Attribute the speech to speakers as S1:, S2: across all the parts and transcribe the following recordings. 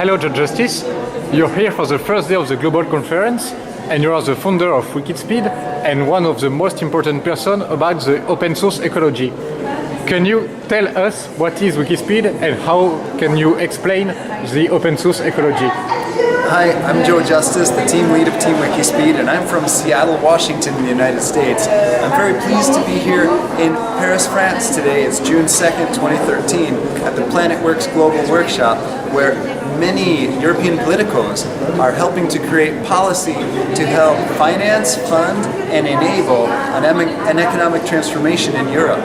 S1: Hello, Judge Justice. You're here for the first day of the global conference, and you are the founder of Wikispeed and one of the most important persons about the open source ecology. Can you tell us what is Wikispeed and how can you explain the open source ecology?
S2: Hi, I'm Joe Justice, the team lead of Team Wikispeed, and I'm from Seattle, Washington in the United States. I'm very pleased to be here in Paris, France today. It's June 2nd, 2013, at the PlanetWorks Global Workshop, where many European politicos are helping to create policy to help finance, fund, and enable an economic transformation in Europe.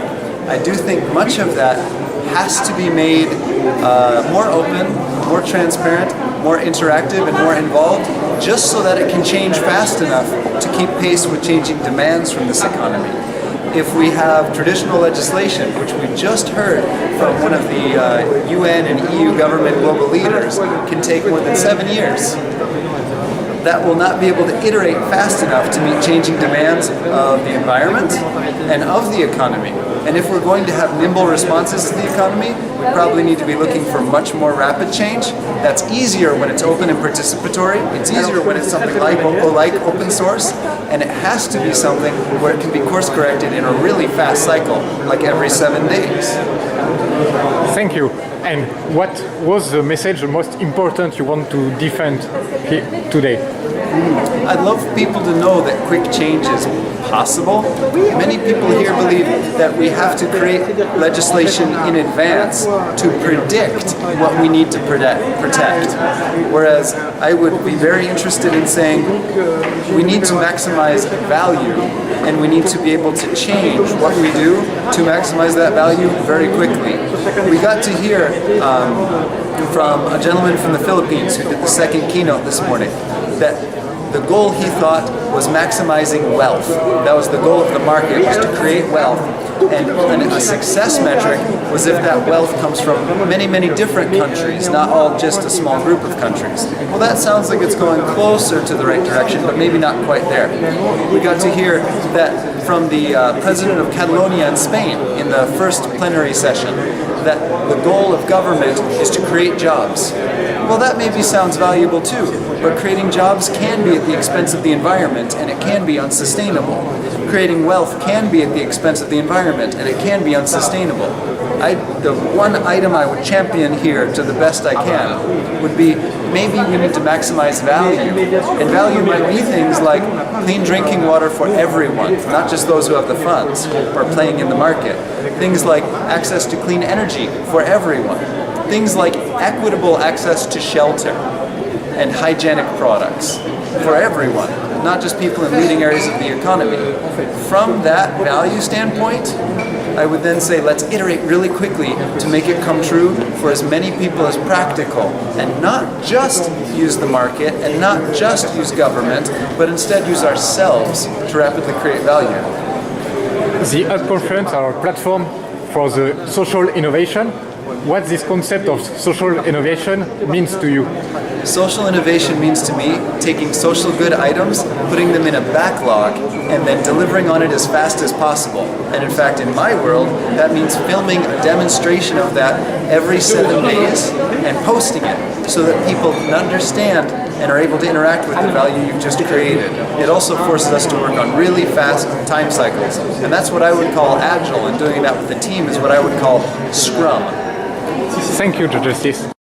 S2: I do think much of that has to be made more open, more transparent, more interactive, and more involved, just so that it can change fast enough to keep pace with changing demands from this economy. If we have traditional legislation, which we just heard from one of the UN and EU government global leaders, can take more than 7 years, that will not be able to iterate fast enough to meet changing demands of the environment and of the economy. And if we're going to have nimble responses to the economy, we probably need to be looking for much more rapid change. That's easier when it's open and participatory. It's easier when it's something like open source. And it has to be something where it can be course corrected in a really fast cycle, like every 7 days.
S1: Thank you. And what was the message the most important you want to defend here today?
S2: I'd love people to know that quick change is possible. Many people here believe that we have to create legislation in advance to predict what we need to protect. Whereas I would be very interested in saying we need to maximize value, and we need to be able to change what we do to maximize that value very quickly. We got to hear from a gentleman from the Philippines who did the second keynote this morning that the goal he thought was maximizing wealth. That was the goal of the market, was to create wealth. And a success metric was if that wealth comes from many, many different countries, not all just a small group of countries. Well, that sounds like it's going closer to the right direction, but maybe not quite there. We got to hear that from the president of Catalonia in Spain in the first plenary session, that the goal of government is to create jobs. Well, that maybe sounds valuable too, but creating jobs can be at the expense of the environment, and it can be unsustainable. Creating wealth can be at the expense of the environment, and it can be unsustainable. The one item I would champion here to the best I can would be maybe we need to maximize value. And value might be things like clean drinking water for everyone, not just those who have the funds or playing in the market. Things like access to clean energy for everyone. Things like equitable access to shelter and hygienic products for everyone, not just people in leading areas of the economy. From that value standpoint, I would then say let's iterate really quickly to make it come true for as many people as practical, and not just use the market and not just use government, but instead use ourselves to rapidly create value.
S1: The Earth Conference are a platform for the social innovation. What this concept of social innovation means to you?
S2: Social innovation means to me taking social good items, putting them in a backlog, and then delivering on it as fast as possible. And in fact, in my world, that means filming a demonstration of that every 7 days and posting it so that people can understand and are able to interact with the value you've just created. It also forces us to work on really fast time cycles. And that's what I would call agile, and doing that with the team is what I would call Scrum.
S1: Thank you, Judge Justice.